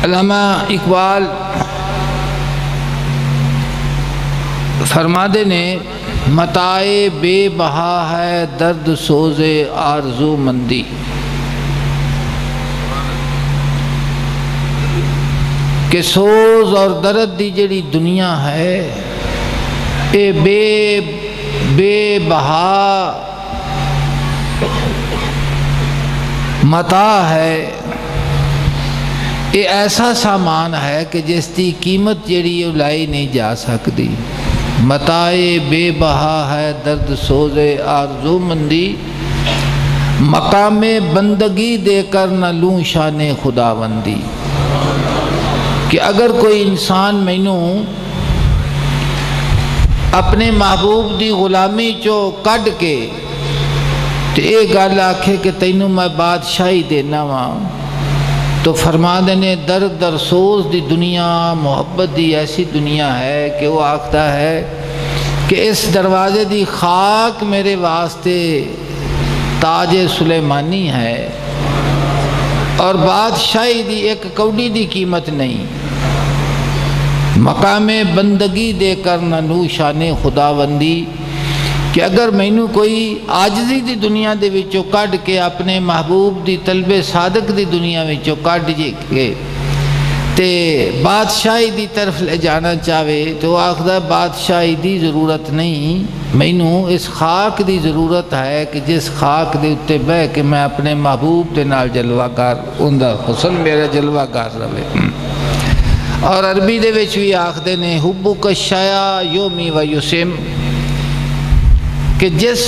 علامہ اقبال فرماتے نے متاع بے بہا ہے درد سوز آرزو مندی، کہ سوز اور درد دی جڑی دنیا ہے اے بے بہا متاع ہے، یہ ایسا سامان ہے کہ جس کی قیمت جڑی لائی نہیں جا سکتی۔ متاع بے بہا ہے درد سوز آرزو مندی، مقام بندگی دے کر نہ لوں شان خداوندی۔ کہ اگر کوئی انسان مینوں اپنے محبوب دی غلامی چو کڈ کے تو یہ گل آکھے کہ تینوں میں بادشاہی دینا وا، تو فرما دینے درد در سوز دی دنیا، محبت دی ایسی دنیا ہے کہ وہ آکھتا ہے کہ اس دروازے دی خاک میرے واسطے تاج سلیمانی ہے، اور بادشاہی دی ایک کوڑی دی قیمت نہیں۔ مقام بندگی دے کر نہ لوں شان خداوندی، کہ اگر مینوں کوئی عاجزی دی دنیا دے وچوں کڈ کے اپنے محبوب دی طلب صادق دی دنیا وچوں کڈ کے تے بادشاہی دی طرف لے جانا چاہے تو وہ آخدا بادشاہی دی ضرورت نہیں، مینوں اس خاک دی ضرورت ہے کہ جس خاک دے اتے بہ کے میں اپنے محبوب دے نال جلوہ گار اوندا حسن میرا جلوہ گار رہے۔ اور عربی دے وچ بھی آخدے نے حبک الشیا یومی و یسم، کہ جس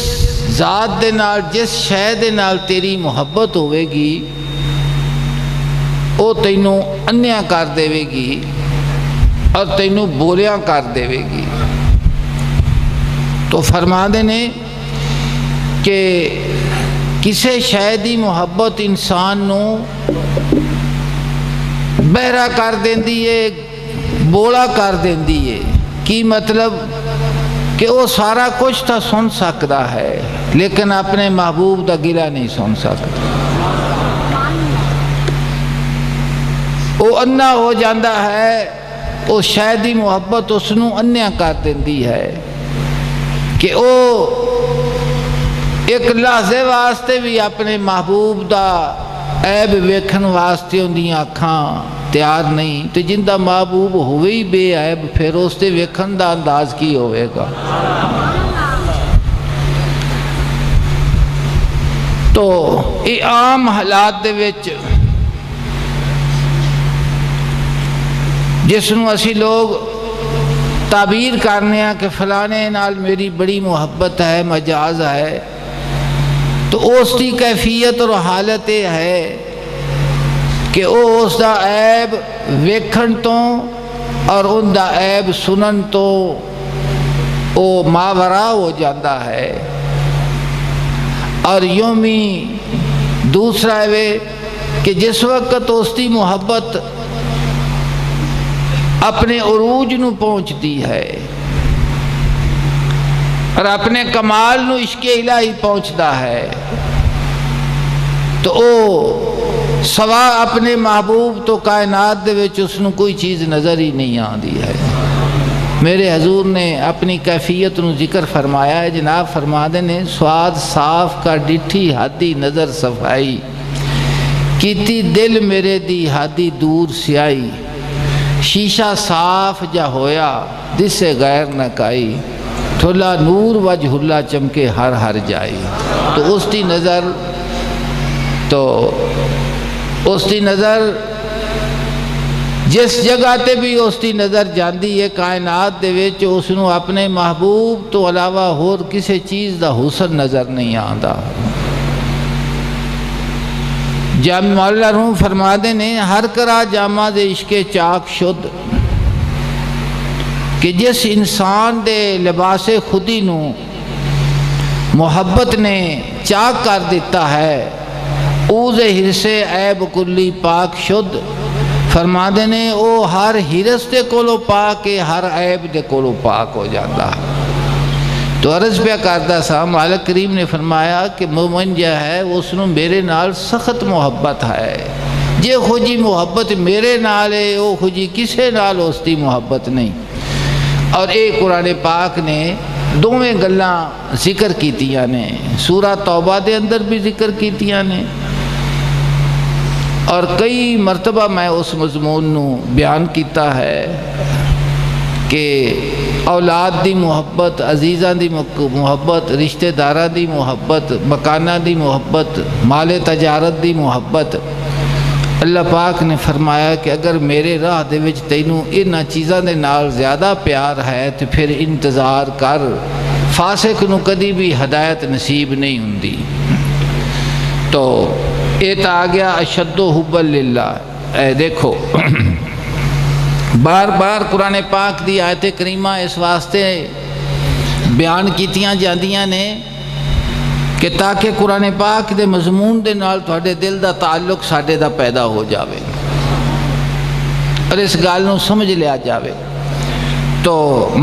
ذات دے نال جس شے دے نال تیری محبت ہوئے گی او تینوں انیا کر دے گی اور تینوں بولیاں کر دے گی۔ تو فرما دینے کہ کسے شے دی محبت انسان نو بہرا کر دیندی ہے، بولا کر دیندی ہے۔ کی مطلب کہ وہ سارا کچھ تا سن سکتا ہے لیکن اپنے محبوب دا گلہ نہیں سن سکتا، وہ انا ہو جاندہ ہے، وہ شاید محبت اس نو انیا کر دیندی ہے کہ وہ ایک لحظے واسطے بھی اپنے محبوب دا عیب ویکھن واسطے اندیاں آنکھاں تیار نہیں، تو جندہ محبوب ہوئے ہی بے عیب پھر اس تے ویکھن دا انداز کی ہوئے گا۔ تو یہ عام حالات دے وچ جس نو اسی لوگ تعبیر کرنے ہیں کہ فلانے نال میری بڑی محبت ہے، مجاز ہے، تو اس کی کیفیت اور حالت یہ ہے کہ وہ اس دا عیب ویکھن تو اور ان دا عیب سنن تو وہ ماورا ہو جاندہ ہے۔ اور یومی دوسرا ہے کہ جس وقت اس کی محبت اپنے عروج نو پہنچتی ہے اور اپنے کمال نو عشق الہی پہنچتا ہے تو او سوا اپنے محبوب تو کائنات دے وچ اس نو کوئی چیز نظر ہی نہیں آندی ہے۔ میرے حضور نے اپنی کیفیت نو ذکر فرمایا ہے، جناب فرما دینے سواد صاف کا ڈٹھی حدی نظر صفائی، کیتی دل میرے دی حدی دور سیائی، شیشہ صاف جا ہویا جسے غیر نہ کائی، تھولا نور وجہ اللہ چمکے ہر ہر جائی۔ تو اس کی نظر جس جگہ تے بھی اس کی نظر جاندی ہے کائنات دے وچ اس نو اپنے محبوب تو علاوہ اور کسی چیز دا حسن نظر نہیں آندا۔ جامع مولا روم فرما دینے ہر کرا جامع دے عشق چاک شد، کہ جس انسان دے لباس خودی نو محبت نے چاک کر دیتا ہے اوز ہرسے عیب کلی پاک شد، فرما دینے او ہر ہرس دے کولو پاک ہر عیب دے کولو پاک ہو جاتا ہے۔ تو عرض پہ کردہ سا مالک کریم نے فرمایا کہ مومن جو ہے اس نو میرے نال سخت محبت ہے، جے خوجی محبت میرے نال ہے وہ خوجی کسے نال اس دی محبت نہیں۔ اور اے قرآن پاک نے دوویں گلاں ذکر کیتیاں نے، سورہ توبہ دے اندر بھی ذکر کیتیاں نے، اور کئی مرتبہ میں اس مضمون نو بیان کیتا ہے کہ اولاد دی محبت، عزیزاں دی محبت، رشتہ داراں دی محبت، مکاناں دی محبت، مال تجارت دی محبت، اللہ پاک نے فرمایا کہ اگر میرے راہ دے وچ تینوں انہاں چیزاں دے نال زیادہ پیار ہے تو پھر انتظار کر، فاسق نو کدی بھی ہدایت نصیب نہیں ہوندی۔ تو یہ تو آ گیا اشد حب للہ۔ اے دیکھو بار بار قرآن پاک دی آیت کریمہ اس واسطے بیان کیتیاں جاندیاں نے کہ تاکہ قرآن پاک دے مضمون دے نال تھوڑے دل دا تعلق ساڈے دا پیدا ہو جاوے اور اس گال نو سمجھ لیا جاوے۔ تو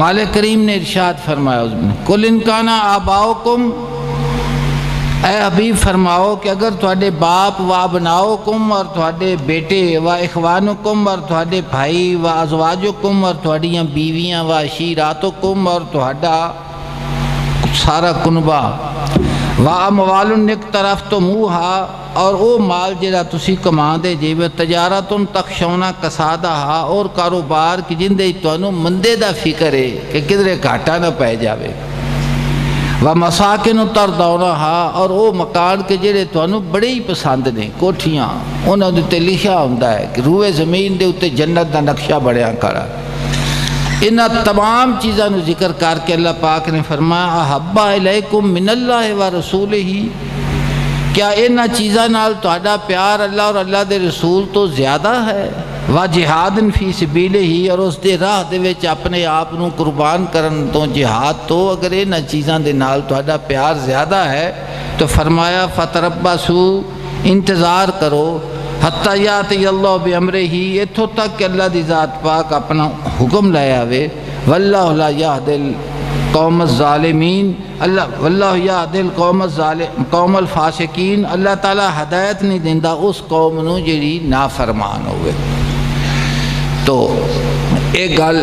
مالک کریم نے ارشاد فرمایا اس میں قل ان کان آباؤکم، اے حبیب فرماؤ کہ اگر تھوڑے باپ و ابناؤکم اور تھوڑے بیٹے و اخوانکم اور تھوڑے بھائی و ازواجکم اور تھوڑیاں بیویاں و عشیراتکم اور تھوڑا سارا کنبہ و اموال اقترفتموہا اور او مال جڑا تسی کما دے جے تجارتن تخشونا کسادہا اور کاروبار کی جن دے تانوں مندے دا فکر ہے کہ کدھرے گھاٹا نہ پے جاوے، وَمَسَاكِنُ تَرْضَوْنَهَا اور او مکان کے جڑے تانوں بڑے ہی پسند نے، کوٹھیاں انہاں دے تے لکھیا ہوندا ہے کہ روئے زمین دے اتے جنت دا نقشہ بڑیا کھڑا۔ انہاں تمام چیزاں نو ذکر کر کے اللہ پاک نے فرمایا احب الیکم من اللہ و رسولہ، کیا انہاں چیزاں نال تہاڈا پیار اللہ اور اللہ دے رسول تو زیادہ ہے، و جہاد فی سبیلہ اور اس دے راہ دے وچ اپنے آپ نو قربان کرن تو جہاد تو، اگر انہاں چیزاں دے نال تہاڈا پیار زیادہ ہے تو فرمایا فتربصوا انتظار کرو حتی یاتی اللہ بامرہ، اتھوں تک کہ اللہ دی ذات پاک اپنا حکم لے آوے، واللہ لا یہدی القوم الظالمین، واللہ یہدی القوم الفاسقین، اللہ تعالیٰ ہدایت نہیں دیندا اس قوم نو جڑی نافرمان ہوئے۔ تو ایک گل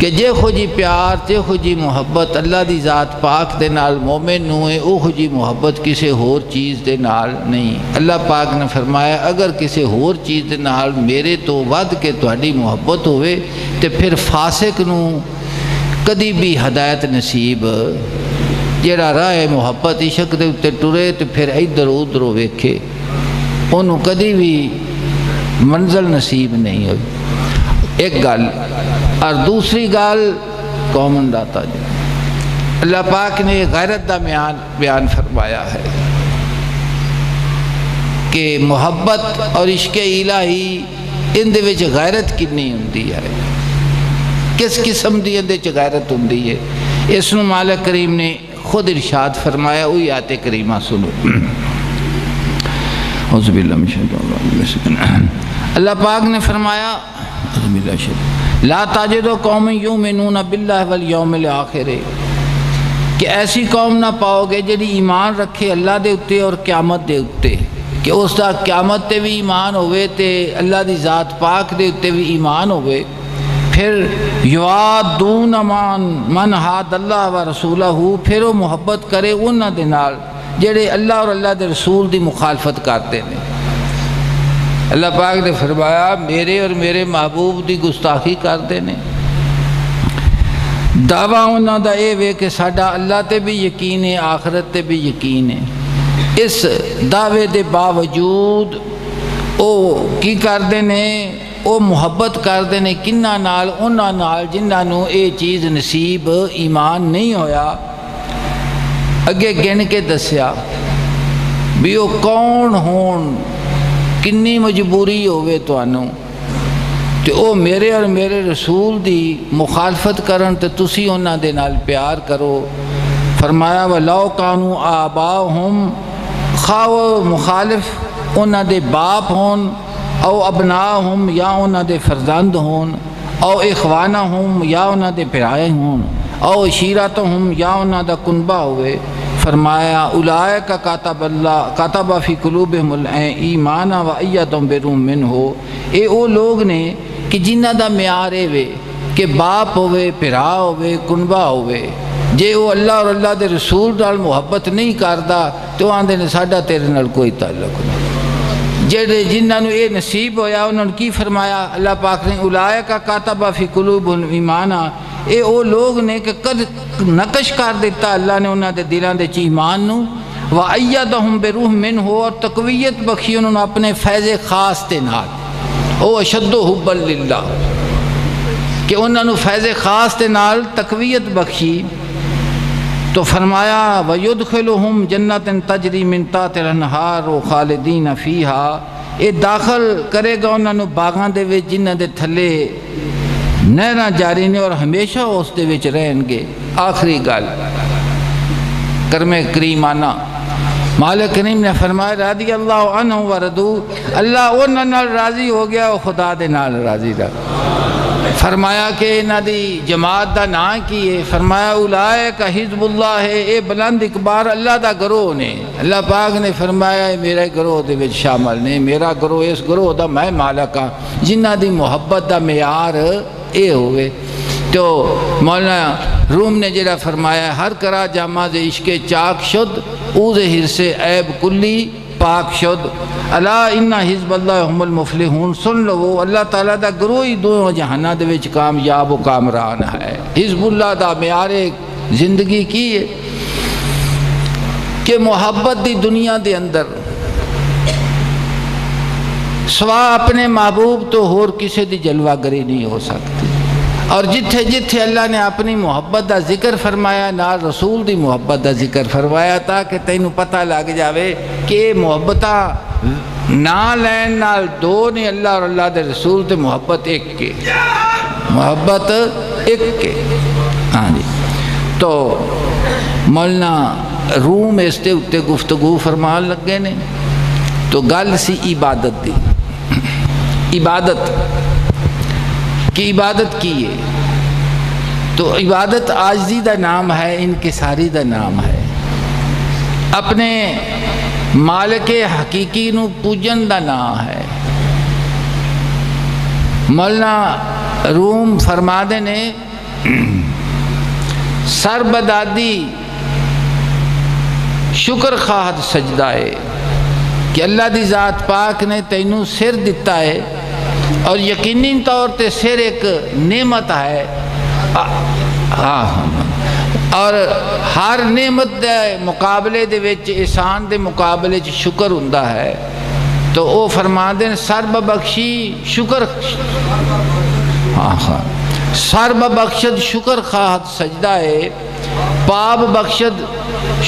کہ جے خوجی پیار جے خوجی محبت اللہ دی ذات پاک دے نال مومن نو ہے، او خوجی محبت کسی ہور چیز دے نال نہیں۔ اللہ پاک نے فرمایا اگر کسی ہور چیز دے نال میرے تو ود کے تہاڈی محبت ہوئے تے پھر فاسق نو کدی بھی ہدایت نصیب، جیڑا راہ محبت عشق دے اتے ٹرے تے پھر ادھر ادھر ویکھے انہوں کدی بھی منزل نصیب نہیں ہوئی۔ ایک گل اور دوسری گل قومن داتا جی، اللہ پاک نے غیرت دا بیان فرمایا ہے کہ محبت اور عشق الہی ان دے وچ غیرت کنی ہوندی ہے، کس قسم دی اندے چ غیرت ہوندی ہے، اس نو مالک کریم نے خود ارشاد فرمایا، وہی آیت کریمہ سنو۔ اعوذ باللہ من الشیطان الرجیم، اللہ پاک نے فرمایا لا تجد قوم یؤمنون باللہ والیوم الآخر، کہ ایسی قوم نہ پاؤ گے جڑی ایمان رکھے اللہ دے اتے اور قیامت دے اتے، کہ اس دا قیامت تے بھی ایمان ہوئے تے اللہ دی ذات پاک دے اتے بھی ایمان ہوئے، پھر یوادون من حاد اللہ و رسولہ، پھر وہ محبت کرے انہاں دے نال جڑے اللہ اور اللہ دے رسول دی مخالفت کرتے ہیں۔ اللہ پاک نے فرمایا میرے اور میرے محبوب دی گستاخی کرتے ہیں، دعویٰ انہاں دا اے وے کہ ساڈا اللہ تے بھی یقین ہے آخرت تے بھی یقین ہے، اس دعوے دے باوجود او کی کرتے ہیں، او محبت کرتے ہیں کنہاں نال، انہاں نال جنہاں نو اے چیز نصیب ایمان نہیں ہویا۔ اگے گن کے دسیا بھی وہ کون ہون، کنی مجبوری ہوئے تو انہوں تے او میرے اور میرے رسول دی مخالفت کرن تے تسی انہاں دے نال پیار کرو۔ فرمایا وَلَوْ كَانُوا آبَاؤُهُمْ، خواہ مخالف انہاں دے باپ ہون، او ابناءہم یا انہاں دے فرزند ہون، او اخوانہم یا انہاں دے پرائے ہون، او عشیرتہم یا انہاں دا کنبہ ہوئے، فرمایا اولئک کتب فی قلوبہم الایمان وایدہم بروح منہ، اے او لوگ نے کہ جنہ دا معیار اے وے کہ باپ ہوئے، بھرا ہوئے، کنبا ہوئے، جے وہ اللہ اور اللہ دے رسول نال محبت نہیں کردا تو آندے نے ساڈا تیرے نال کوئی تعلق نہیں۔ جڑے جنہاں نوں یہ نصیب ہویا انہوں نے کی فرمایا اللہ پاک نے اولئک کتب فی قلوبہم الایمان، اے او لوگ نے کہ نقش کر دیتا اللہ نے انہاں دے دلاں دے ایمان نوں، وایدہم بروح منہ، اور تقویت بخشی انہوں نے اپنے فیض خاص دے نال، او اشد حبا للہ، کہ انہوں نے فیض خاص دے نال تقویت بخشی۔ تو فرمایا وَيُدْخِلُهُمْ جَنَّةٍ تَجْرِي مِن تَحْتِهَا الْأَنْهَارُ خَالِدِينَ فِيهَا، یہ داخل کرے گا انہوں نے باغاں دے وچ جنہاں دے تھلے نہراں جاری نے اور ہمیشہ اس دے وچ رہن گے۔ آخری گل کرم کریمانہ مالک کریم نے فرمایا رضی اللہ عنہ وردو، اللہ انہاں نال راضی ہو گیا اور خدا دے نال راضی رہا۔ فرمایا کہ انہاں دی جماعت دا نام کی ہے، فرمایا اولئک حزب اللہ ہے، اے بلند اکبار اللہ دا گروہ نے۔ اللہ پاک نے فرمایا اے میرے گروہ دے وچ شامل نے، میرا گروہ اس گروہ دا میں مالک ہاں جنہ دی محبت دا معیار اے ہوئے۔ تو مولانا روم نے جڑا فرمایا ہر کرا جامع دے عشق چاک شد، او دے حرص عیب کلی پاک شد، الا ان حزب اللہ هم المفلحون، سن لو وہ اللہ تعالیٰ دا گروہ ہی دونوں جہانہ دے وچ کامیاب و کامران ہے۔ حزب اللہ دا معیار زندگی کی ہے کہ محبت دی دنیا دے اندر سوا اپنے محبوب تو ہور کسی دی جلوہ گری نہیں ہو سکتی، اور جتھے جتھے اللہ نے اپنی محبت دا ذکر فرمایا نال رسول دی محبت دا ذکر فرمایا تاکہ تینوں پتہ لگ جاوے کہ محبتاں نہ لین نال دو نے، اللہ اور اللہ دے رسول تے محبت ایک کے، محبت ایک کے۔ ہاں جی، تو مولانا روم اس دے اتے گفتگو فرمان لگے نے، تو گل سی عبادت دی، عبادت کی عبادت کی ہے، تو عبادت عاجزی دا نام ہے، انکساری دا نام ہے، اپنے مالک حقیقی نو پوجن دا نام ہے۔ مولانا روم فرما دے نے سر بدادی شکر خواہد سجدہ ہے کہ اللہ دی ذات پاک نے تینوں سر دیتا ہے، اور یقینی طور تے سر ایک نعمت ہے، اور ہر نعمت دے مقابلے دے وچ احسان دے مقابلے چ شکر ہوندا ہے، تو او فرما دے سر ببخشی شکر سر ببخشد شکر خواہد سجدہ ہے، پاب بخشد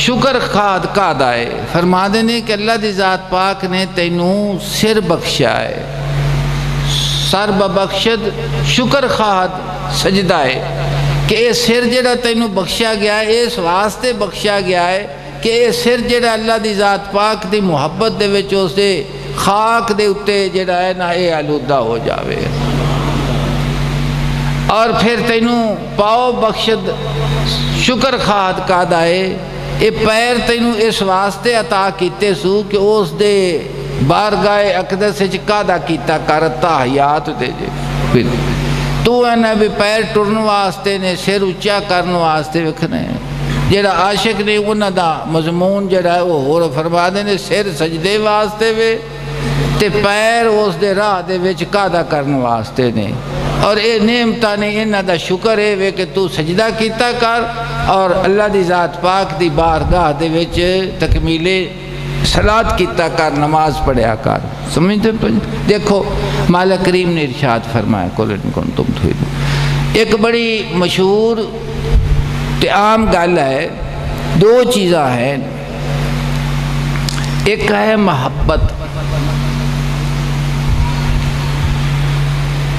شکر خواہد قادہ ہے۔ فرما دے نے کہ اللہ دی ذات پاک نے تینوں سر بخشا ہے، سر ببخشد شکر خواہد سجدہ ہے، کہ اے سر جڑا تینوں بخشا گیا ہے، اس واسطے بخشا گیا ہے کہ اے سر جڑا اللہ دی ذات پاک دی محبت دے وچ اس دے خاک دے اتے جڑا ہے نا اے آلودہ ہو جاوے، اور پھر تینوں پاؤ بخشد شکر خواہد قادہ ہے، اے پیر تینوں اس واسطے عطا کیتے سو کہ اس دے بارگاہ اقدس قادہ کیتا کرتا حیات دے جے، تو ہے بھی پیر ٹرن واسطے نے، سر اچھا کرن واسطے وکھنے، جڑا عاشق نے انہاں دا مضمون جڑا ہے وہ ہور فرما دے نے سر سجدے واسطے وے تے پیر اس دے راہ دے وچ قادہ کرن واسطے نے، اور اے نعمتاں نے انہاں دا شکر ہے وے کہ تو سجدہ کیتا کر اور اللہ دی ذات پاک دی بارگاہ دے وچ تکمیل صلاۃ کیتا کر، نماز پڑھیا کر۔ سمجھتے دیکھو مالک کریم نے ارشاد فرمایا قل ان کنتم تحبون، ایک بڑی مشہور تے عام گل ہے، دو چیزاں ہیں، ایک ہے محبت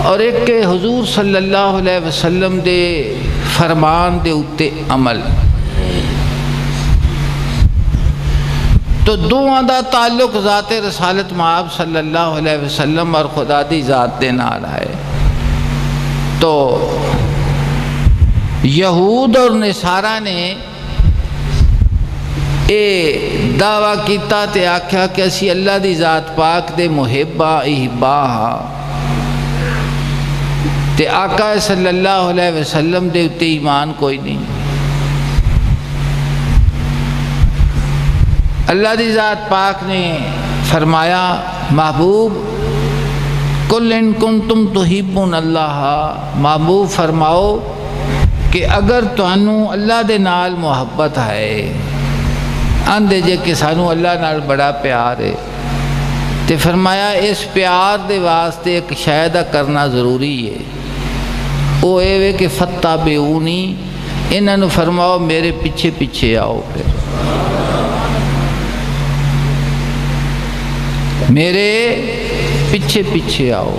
اور ایک کہ حضور صلی اللہ علیہ وسلم دے فرمان دے اتے عمل، تو دوہاں دا تعلق ذات رسالت مآب صلی اللہ علیہ وسلم اور خدا دی ذات دے نال ہے۔ تو یہود اور نصارہ نے اے دعویٰ کیتا تے آکھیا کہ اسی اللہ دی ذات پاک دے محبہ احبا ہاں تے آقا صلی اللہ علیہ وسلم دے اتے ایمان کوئی نہیں۔ اللہ دی ذات پاک نے فرمایا محبوب قل ان کنتم تحبون اللہ، محبوب فرماؤ کہ اگر تانوں اللہ دے نال محبت ہے، آندے جے کہ سانوں اللہ نال بڑا پیار ہے، تے فرمایا اس پیار دے واسطے ایک شے کرنا ضروری ہے، وہ اے کہ فتابعونی، انہاں نوں فرماؤ میرے پیچھے پیچھے آؤ، پھر میرے پیچھے پیچھے آؤ۔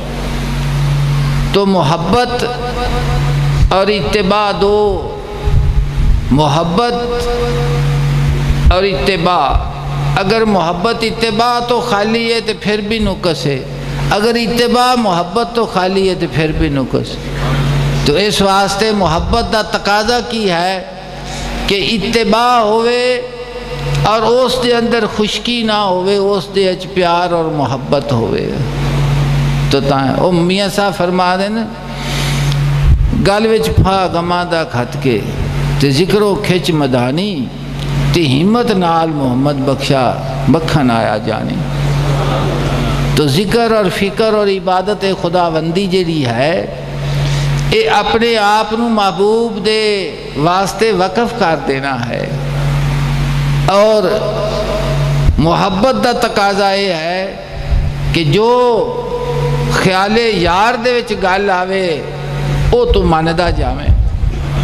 تو محبت اور اتباع دو، محبت اور اتباع، اگر محبت اتباع تو خالی ہے تو پھر بھی نقص ہے، اگر اتباع محبت تو خالی ہے تو پھر بھی نقص۔ تو اس واسطے محبت دا تقاضا کی ہے کہ اتباع ہوئے اور اس دے اندر خشکی نہ ہوئے، اس دے اچ پیار اور محبت ہوئے۔ تو تاں میاں صاحب فرما دیں گل وچ پھا غماں دا کھت کے تے ذکر و کھچ مدانی تے ہمت نال محمد بخشا مکھن آیا جانی۔ تو ذکر اور فکر اور عبادت خداوندی جیڑی ہے اے اپنے آپ نو محبوب دے واسطے وقف کر دینا ہے، اور محبت دا تقاضا یہ ہے کہ جو خیال یار دے وچ گل آوے او تو ماندا جاویں۔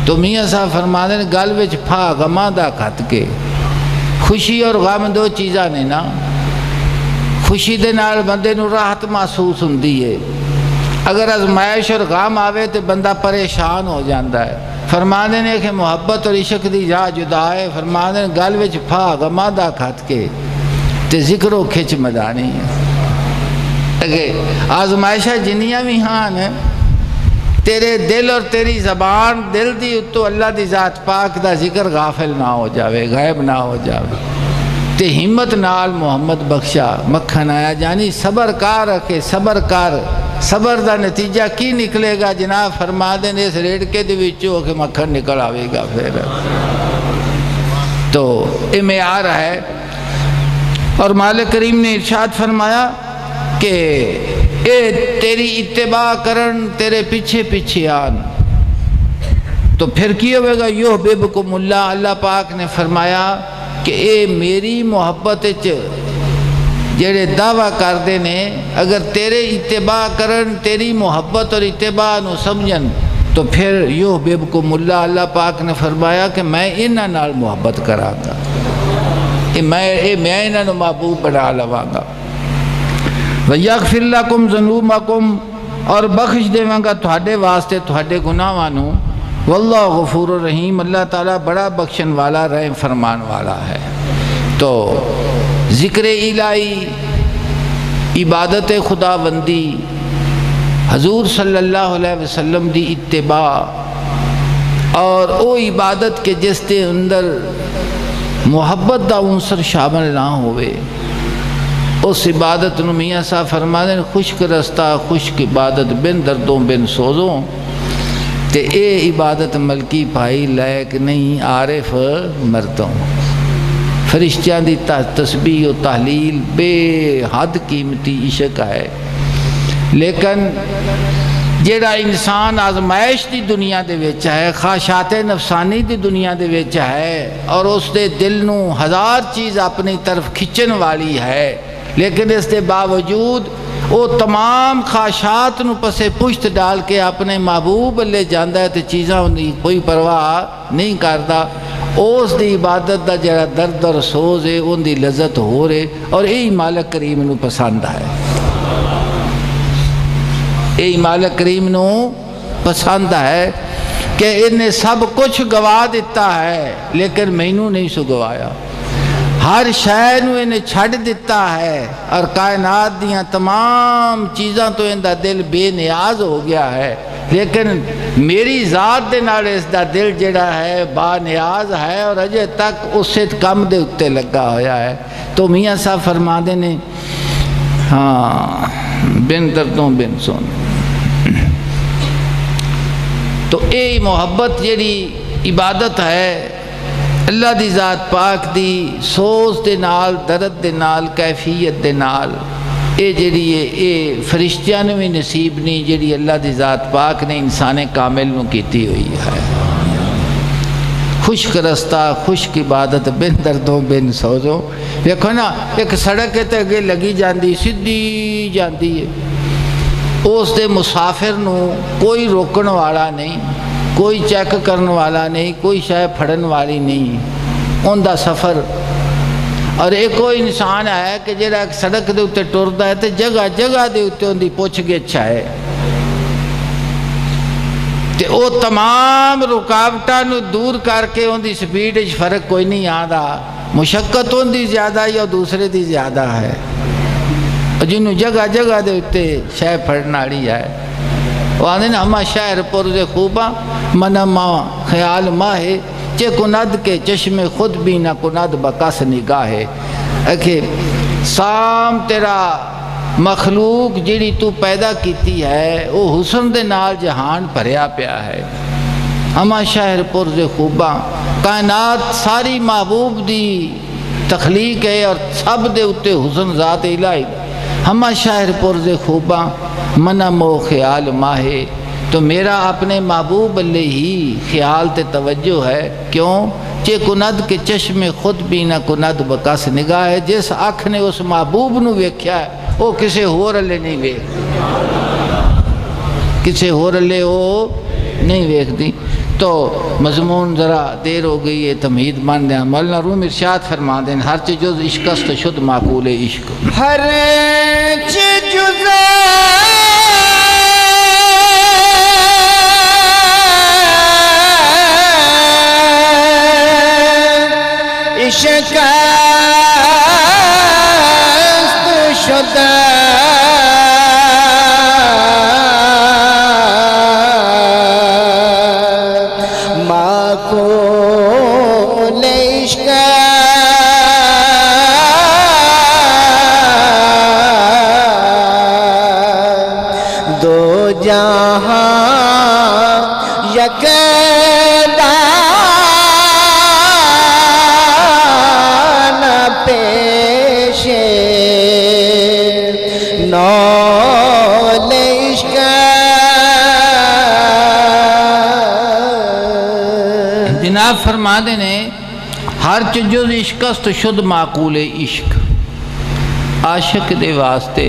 تو میاں صاحب فرما دیں گل وچ پھا غماں دا کھت کے، خوشی اور غم دو چیزاں نے نا، خوشی دے نال بندے نو راحت محسوس ہوندی ہے، اگر ازمائش اور غم آوے تو بندہ پریشان ہو جاندہ ہے۔ فرما دیں کہ محبت اور عشق دی جا جدا ہے، فرما دیں گل وچ پھا غماں دا کھت کے تے ذکر و کھچ مدانی ہے۔ آزمائشہ جنیاں بھی ہاں نے، تیرے دل اور تیری زبان دل دی تو اللہ دی ذات پاک دا ذکر غافل نہ ہو جاوے، غائب نہ ہو جاوے، تے ہمت نال محمد بخشا مکھن آیا جانی۔ صبر کار رکھے، صبر کار، صبر دا نتیجہ کی نکلے گا جناب فرما دیں اس ریڑکے دے وچوں کہ مکھن نکل آوے گا پھر۔ تو یہ معیار ہے، اور مالک کریم نے ارشاد فرمایا کہ اے تیری اتباع کرن، تیرے پیچھے پیچھے آن، تو پھر کی ہوئے گا یحببکم اللہ، اللہ پاک نے فرمایا کہ اے میری محبت جڑے دعویٰ کردے نے اگر تیرے اتباع کرن، تیری محبت اور اتباع نو سمجھن تو پھر یحببکم اللہ، اللہ پاک نے فرمایا کہ میں انہاں نال محبت کراں گا، میں انہاں نو محبوب بنا لواں گا۔ وَيَغْفِرْ لَكُمْ ذُنُوبَكُمْ، اور بخش دیواں گا تہاڈے واسطے تہاڈے گناہاں نو۔ واللہ غفور الرحیم، اللہ تعالیٰ بڑا بخشن والا رحم فرمان والا ہے۔ تو ذکر الہی، عبادت خداوندی، حضور صلی اللہ علیہ وسلم دی اتباع، اور او عبادت کے جس دے اندر محبت دا عنصر شامل نہ ہوئے، اس عبادت نو میاں صاحب فرما دیں خشک رستہ خشک عبادت بن دردوں بن سوزوں، تے اے عبادت ملکی پائی لائق نہیں عارف مردوں۔ فرشتیاں دی تسبیح و تحلیل بے حد قیمتی عشق ہے، لیکن جیڑا انسان آزمائش دی دنیا دے وچ ہے، خواہشات نفسانی دی دنیا دے وچ ہے، اور اس دے دل نو ہزار چیز اپنی طرف کھچن والی ہے، لیکن اس دے باوجود وہ تمام خواہشات نو پسے پشت ڈال کے اپنے محبوب لے جاندہ ہے، تے چیزاں انہی کوئی پرواہ نہیں کردہ، اس دی عبادت دا جڑا درد اور سوز ہے ان دی لذت ہو رہے، اور یہی مالک کریم نو پسند ہے، یہی مالک کریم نو پسند ہے کہ انہیں سب کچھ گوا دیتا ہے لیکن مینوں نہیں سو گوایا، ہر شے نو انہیں چھڑ دیتا ہے، اور کائنات دیاں تمام چیزاں تو اندہ دل بے نیاز ہو گیا ہے، لیکن میری ذات دے نال اس دا دل جڑا ہے با نیاز ہے اور اجے تک اسے کم دے اتے لگا ہویا ہے۔ تو میاں صاحب فرما دے نے ہاں بن دردوں بن سون، تو اے محبت جڑی عبادت ہے اللہ دی ذات پاک دی سوز دے نال، درد دے نال، کیفیت دے نال، اے جڑی ہے اے فرشتیاں نے بھی نصیب نہیں جڑی اللہ دی ذات پاک نے انسان کامل نو کیتی ہوئی ہے۔ خشک رستہ خشک عبادت بن دردوں بن سوزوں، دیکھو نا ایک سڑک تے اگے لگی جاندی سدھی جاندی ہے، اس دے مسافر نو کوئی روکن والا نہیں، کوئی چیک کرن والا نہیں، کوئی شے پھڑن والی نہیں، ان دا سفر۔ اور ایک کوئی انسان ہے کہ جڑا سڑک دے اتے ٹردا ہے تے جگہ جگہ دے اتے ان دی پوچھ گچھ ہے، تے او تمام رکاوٹاں نو دور کر کے ان دی سپیڈ وچ فرق کوئی نہیں آندا، مشقت ان دی زیادہ یا دوسرے دی زیادہ ہے، جنوں جگہ جگہ دے اتے شے پھڑن والی ہے۔ وہ آندے نا ہما شہر پرز خوباں من ماں خیال ماہے، چے کند کے چشم خود بھی نہ کند بکس نگاہے۔ اکھے سام تیرا مخلوق جڑی تو پیدا کیتی ہے وہ حسن دے نال جہان بھریا پیا ہے۔ ہما شہر پرز خوباں کائنات ساری محبوب دی تخلیق ہے اور سب دے اتے حسن ذات الہی، ہما شہر پرز خوباں من مو خیال ماہے۔ تو میرا اپنے محبوب اللہ ہی خیال تے توجہ ہے، کیوں؟ چے کند کے چشم خود بھی نہ کند بکس نگاہ ہے، جس آنکھ نے اس محبوب نو ویکھیا ہے وہ کسے ہور اللہ نہیں ویکھ، کسے ہور اللہ وہ نہیں ویکھ دی۔ تو مضمون ذرا دیر ہو گئی ہے، تمہید مان دیں۔ مولانا روم ارشاد فرما دیں ہر چیز جز عشق است شد معقول عشق، ہر چیز جز عشق است شد معقول عشق، دو جہاں یک جناب فرما دینے ہر چیز عشق است شد معقول عشق، عاشق دے واسطے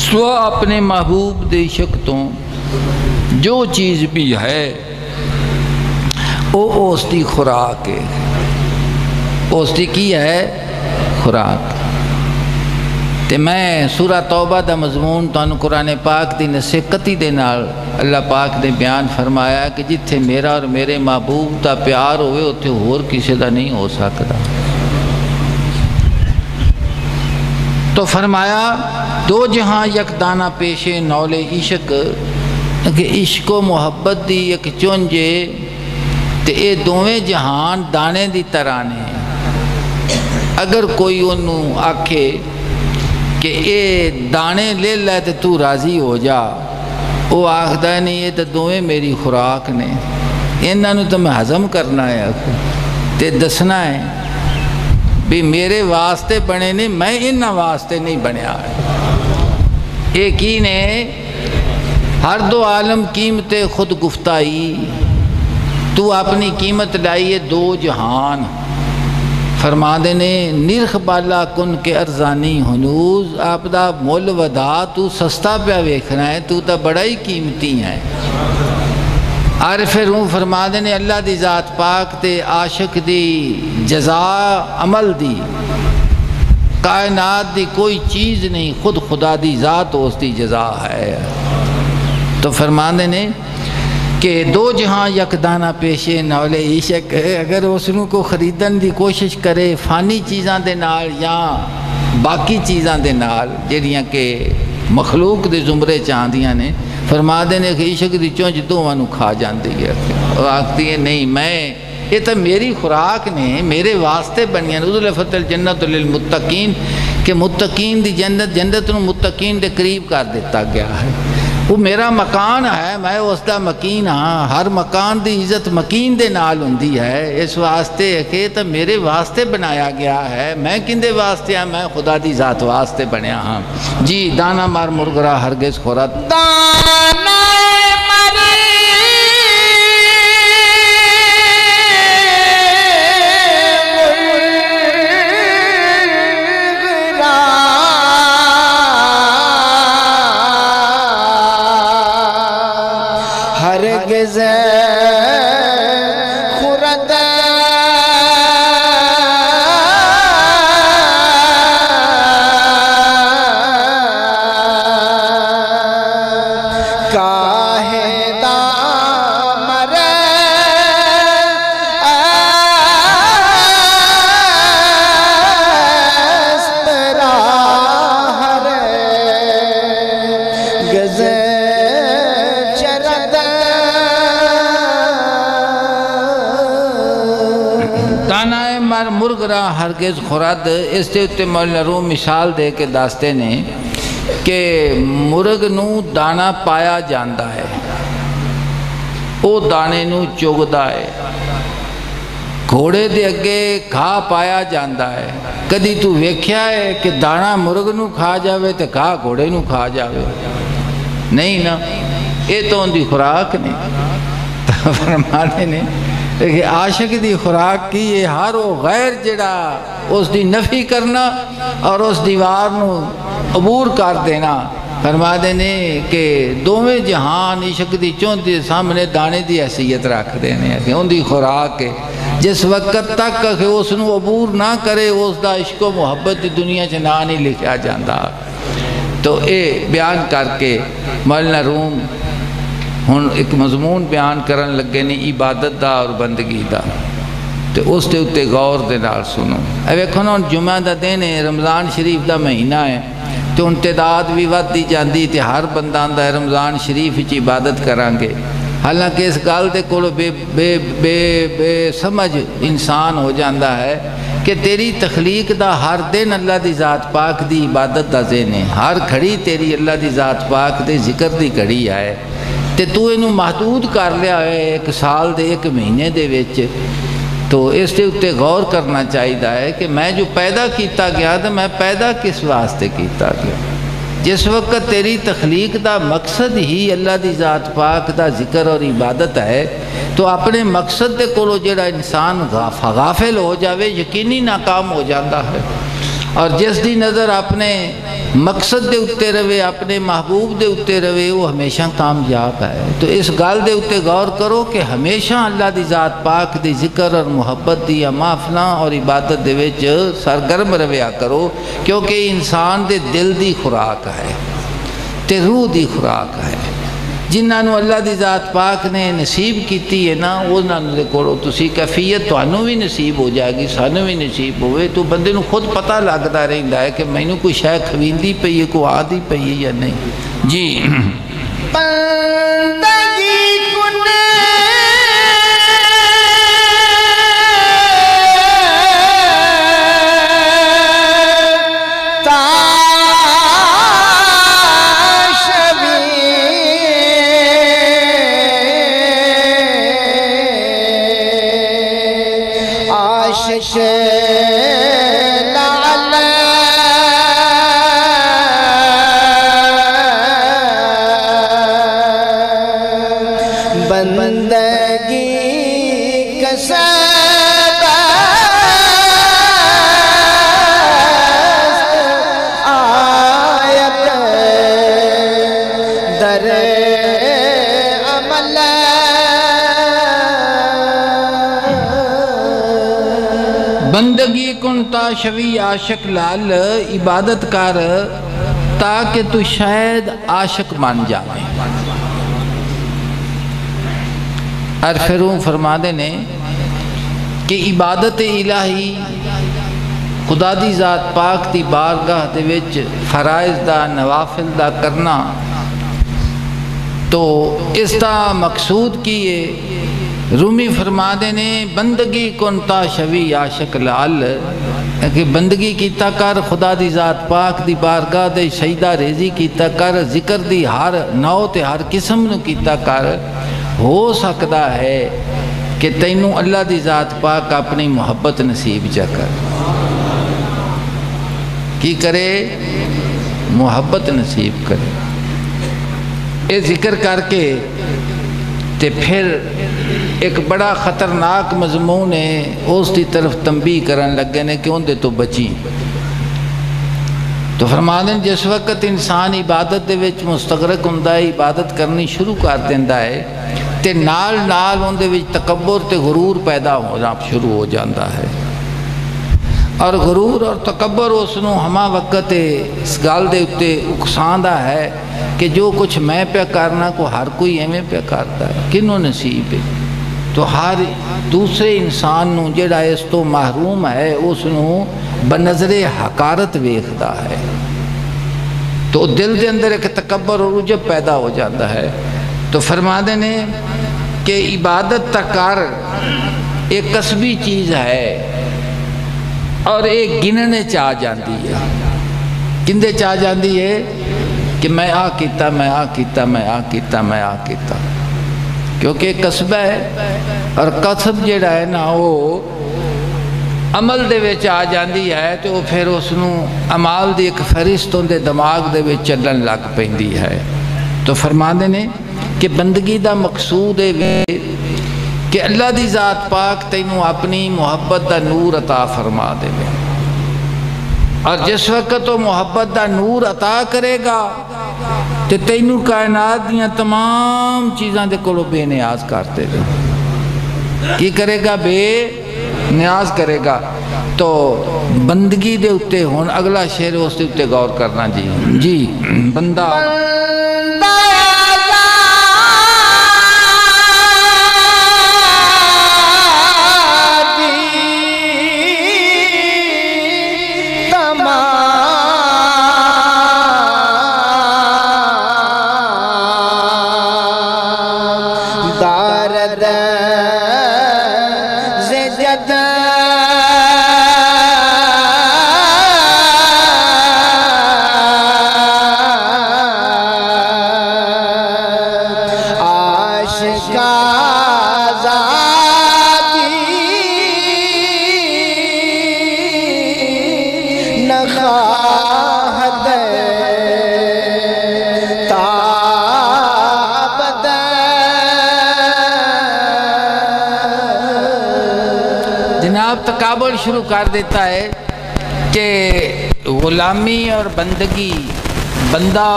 سوا اپنے محبوب دے عشق تو جو چیز بھی ہے وہ اس دی خوراک ہے، اس دی کی ہے خوراک۔ تے میں سورہ توبہ دا مضمون تانوں قرآن پاک دی نصیحتی دے نال اللہ پاک نے بیان فرمایا کہ جتھے میرا اور میرے محبوب دا پیار ہوئے اتھے اور کسی دا نہیں ہو سکتا۔ تو فرمایا دو جہاں یک دانہ پیشے نول عشق، کہ عشق و محبت دی یک چونجے تے اے دوویں جہان دانے دی طرح نے۔ اگر کوئی انہوں آکھے کہ اے دانے لے لے تے تو راضی ہو جا، وہ آخدہ نہیں یہ تو دوویں میری خوراک نے، انہوں تو میں ہضم کرنا ہے تے دسنا ہے بھی میرے واسطے بنے نہیں، میں انہاں واسطے نہیں بنیا ہے۔ ایک ہی نے ہر دو عالم قیمت خود گفتائی، تو اپنی قیمت لائیے دو جہان۔ فرما دینے نرخ بالا کن کے ارزانی ہنوز، آپ دا مول ودا تو سستا پہ ویکھنا ہے، تو تا بڑا ہی قیمتی ہے۔ عارف روح فرما دینے اللہ دی ذات پاک تے عاشق دی جزا عمل دی، کائنات دی کوئی چیز نہیں، خود خدا دی ذات اس دی جزا ہے۔ تو فرما دینے کہ دو جہاں یک دانہ پیشے نول عشق، اگر اس کو خریدن دی کوشش کرے فانی چیزاں دے نال یا باقی چیزاں دے نال جڑیاں کہ مخلوق دے زمرے چاندیاں نے، فرما دینے کہ عشق دی چونچ دونوں نو کھا جاندی ہے. وہ آکھتی ہے نہیں میں یہ تو میری خوراک نے میرے واسطے بنیاں. ازلفت الجنت للمتقین کہ متقین دی جنت نو متقین دے قریب کر دیتا گیا ہے. وہ میرا مکان ہے, میں اس دا مکین ہاں. ہر مکان دی عزت مکین دے نال ہوندی ہے. اس واسطے کہ تو میرے واسطے بنایا گیا ہے. میں کندے واسطے ہاں؟ میں خدا دی ذات واسطے بنیا ہاں. جی دانا مار مرغرا ہرگز خورد دانا ہرگز خورد کاہے دامر استرا ہرگز مرغرا ہرگز خورد. اس دے اتے مولانا روم مثال دے کے داستے نے کہ مرغ نو دانا پایا جاندا ہے, او دانے نو چگدا ہے. گھوڑے دے اگے گھا پایا جاندا ہے. کدی تو ویکھیا ہے کہ دانا مرغ نو کھا جاوے تے گھا گھوڑے نو کھا جاوے؟ نہیں نا, یہ تو ان دی خوراک نے. فرمانے نے کہ عاشق دی خوراک کی یہ ہر وہ غیر جڑا اس دی نفی کرنا اور اس دیوار نو عبور کر دینا. فرما دینے کہ دوویں جہان عشق دی چون دی سامنے دانے دی حیثیت رکھ دینے کہ ان دی خوراک ہے. جس وقت تک کہ اس نو عبور نہ کرے اس دا عشق و محبت دی دنیا چ نہ نہیں لکھیا جاندہ. تو اے بیان کر کے مولانا روم ہن ایک مضمون بیان کرن لگے نے عبادت دا اور بندگی دا. تو اس دے اتے غور دے نال سنو. اے ویکھو نا جمعہ دا دن ہے, رمضان شریف دا مہینہ ہے, تو امتداد بھی ودی جاندی تے ہر بندہ آندا ہے رمضان شریف وچ عبادت کران گے. حالانکہ اس گل دے کولو بے سمجھ انسان ہو جاندہ ہے کہ تیری تخلیق دا ہر دن اللہ دی ذات پاک دی عبادت دا ذہن ہے. ہر گھڑی تیری اللہ دی ذات پاک دے ذکر دی گھڑی ہے. تے تو انہوں محدود کر لیا ہے ایک سال دے ایک مہینے دے وچ. تو اس دے اتے غور کرنا چاہیے کہ میں جو پیدا کیتا گیا تو میں پیدا کس واسطے کیتا گیا. جس وقت تیری تخلیق دا مقصد ہی اللہ دی ذات پاک دا ذکر اور عبادت ہے تو اپنے مقصد دے کولو جڑا انسان غافل ہو جاوے یقینی ناکام ہو جاتا ہے. اور جس دی نظر اپنے مقصد دے اتے روے, اپنے محبوب دے اتے روے, وہ ہمیشہ کامیاب ہے. تو اس گل دے اتے غور کرو کہ ہمیشہ اللہ دی ذات پاک دی ذکر اور محبت دی امافنا اور عبادت دے وچ سرگرم رویا کرو, کیونکہ انسان دے دل دی خوراک ہے تے روح دی خوراک ہے. جنہاں نو اللہ دی ذات پاک نے نصیب کیتی ہے نا, انہاں دے کولو تسی کیفیت تانوں بھی نصیب ہو جائے گی, سانوں بھی نصیب ہوئے. تو بندے نو خود پتہ لگدا رہندا ہے کہ مینوں کوئی شے کھویندی پئی ہے, کوئی آدی پئی ہے یا نہیں. جی بندگی کنے بندگی کسب آیت در عمل بندگی کن تا شوی عاشق لال, عبادت کر تاکہ تو شاید عاشق مان جائے. عرفرون فرما دینے کہ عبادت الہی خدا دی ذات پاک دی بارگاہ دے وچ فرائض دا نوافل دا کرنا تو اس دا مقصود کی ہے رومی فرما دے نے بندگی کنتا شوی عاشق لعل کہ بندگی کیتا کر خدا دی ذات پاک دی بارگاہ دے سجدہ ریزی کیتا کر ذکر دی ہر نو تے ہر قسم نو کیتا کر ہو سکتا ہے کہ تینوں اللہ دی ذات پاک اپنی محبت نصیب چا کر کی کرے محبت نصیب کرے یہ ذکر کر کے تے پھر ایک بڑا خطرناک مضمون ہے اس دی طرف تنبیہ کرن لگے نے کہ اندے تو بچیں تو فرمانے جس وقت انسان عبادت دے وچ مستغرق ہوندا ہے عبادت کرنی شروع کر دیندا ہے تے نال نال اندے وچ تکبر تے غرور پیدا ہونا شروع ہو جاتا ہے اور غرور اور تکبر اس نو ہما وقت اس گل دے اتے اکساندا ہے کہ جو کچھ میں پہ کرنا کو ہر کوئی ایویں پہ کرتا ہے کنوں نصیب ہے تو ہر دوسرے انسان نو جڑا اس تو محروم ہے اس نو بنظر حقارت ویکھدا ہے تو دل دے اندر ایک تکبر اور عجب پیدا ہو جاتا ہے تو فرما دے نے کہ عبادت تکار ایک کسبی چیز ہے اور ایک گننے چاہ جاندی ہے کندے چاہ جاندی ہے کہ میں آ کیتا میں آ کیتا میں آ کیتا میں آ کیتا کیونکہ ایک قصبہ ہے اور قصب جڑا ہے نا وہ عمل دے وچ آ جاندی ہے تو وہ پھر اس نو عمال دی ایک فرشتوں دے دماغ دے وچ چلن لگ پیندی ہے تو فرما دے نے کہ بندگی دا مقصود ہے کہ اللہ دی ذات پاک تینوں اپنی محبت دا نور عطا فرما دے اور جس وقت وہ محبت دا نور عطا کرے گا تو تینوں کائنات دیاں تمام چیزاں دے کولو بے نیاز کرتے دے کی کرے گا بے نیاز کرے گا تو بندگی دے اتے ہون اگلا شعر اس دے اتے غور کرنا جی بندہ تکابر شروع کر دیتا ہے کہ غلامی اور بندگی بندہ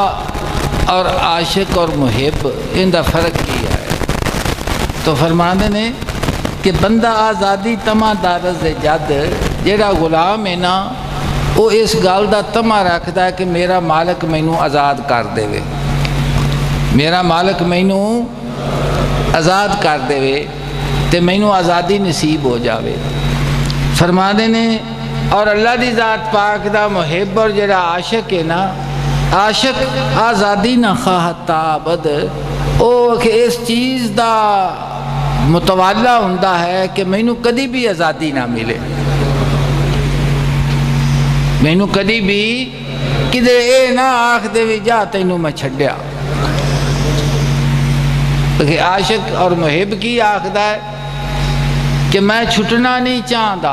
اور عاشق اور محب ان دا فرق کیا ہے تو فرمانے نے کہ بندہ آزادی تمہ دارز جد جیڑا غلام ہے نا وہ اس گال دا تمہ رکھتا ہے کہ میرا مالک مینوں آزاد کر دے وے میرا مالک مینوں آزاد کر دے وے تے مینوں آزادی نصیب ہو جاوے فرما دے نے اور اللہ دی ذات پاک دا محب اور جڑا عاشق ہے نا عاشق آزادی نہ خواہتا بد او کہ اس چیز دا متوالا ہوندہ ہے کہ مینوں کدی بھی آزادی نہ ملے مینوں کدی بھی کدے اے نہ آکھ دے وی جا تینوں میں چھڑیا کہ عاشق اور محب کی آکھ دا ہے کہ میں چھٹنا نہیں چاہتا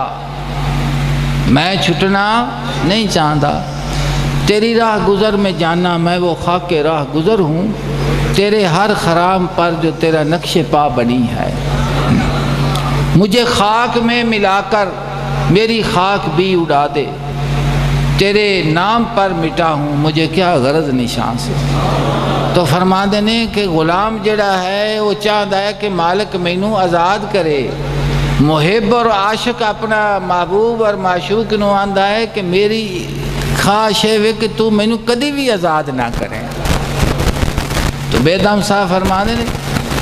میں چھٹنا نہیں چاہتا تیری راہ گزر میں جانا میں وہ خاک راہ گزر ہوں تیرے ہر خرام پر جو تیرا نقش پا بنی ہے مجھے خاک میں ملا کر میری خاک بھی اڑا دے تیرے نام پر مٹا ہوں مجھے کیا غرض نشان سے تو فرما دینے کہ غلام جڑا ہے وہ چاہتا ہے کہ مالک مینوں آزاد کرے محب اور عاشق اپنا محبوب اور معشوق نو آندہ ہے کہ میری خواہش ہے کہ تو مینوں کدی بھی آزاد نہ کریں تو بے دم صاحب فرما دے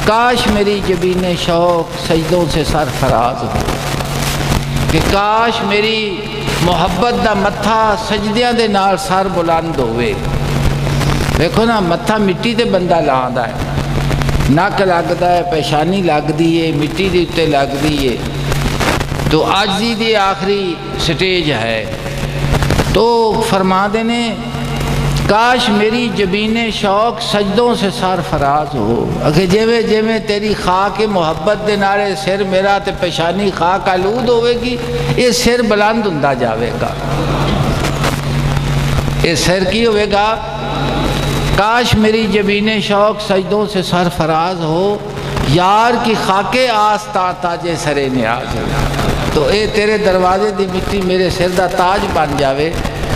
کاش میری جبین شوق سجدوں سے سرفراز ہو کہ کاش میری محبت دا متھا سجدیاں دے نال سر بلند ہوئے دیکھو نا متھا مٹی تے بندہ لاندا ہے نک لگتا ہے، پیشانی لگتی ہے، مٹی دے اتے لگتی ہے، تو عاجزی دی آخری سٹیج ہے۔ تو فرما دینے کاش میری جبین شوق سجدوں سے سرفراز ہو، اگر جیویں جیویں تیری خاک محبت دے نارے سر میرا تے پیشانی خاک آلود ہوئے گی، یہ سر بلند ہوندا جاوے گا، یہ سر کی ہوئے گا؟ کاش میری جبین شوق سجدوں سے سرفراز ہو، یار کی خاک آستاں تاجے سرے نیاز ہو، تو اے تیرے دروازے دی مٹی میرے سر دا تاج بن جاوے،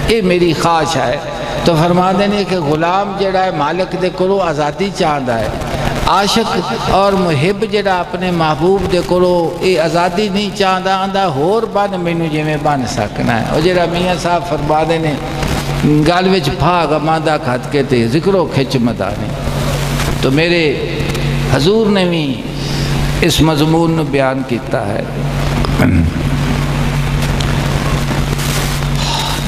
یہ میری خواہش ہے۔ تو فرما دینے کہ غلام جڑا ہے مالک دے کولو آزادی چاہتا ہے، عاشق اور محب جڑا اپنے محبوب دے کولو اے آزادی نہیں چاہتا، آندا ہور بن مینوں جویں بن سکنا ہے۔ اور جڑا میاں صاحب فرما دینے گل وچ بھاگ ماندہ کھد کے تے ذکرو کھچ مدانے، تو میرے حضور نے بھی اس مضمون نو بیان کیتا ہے۔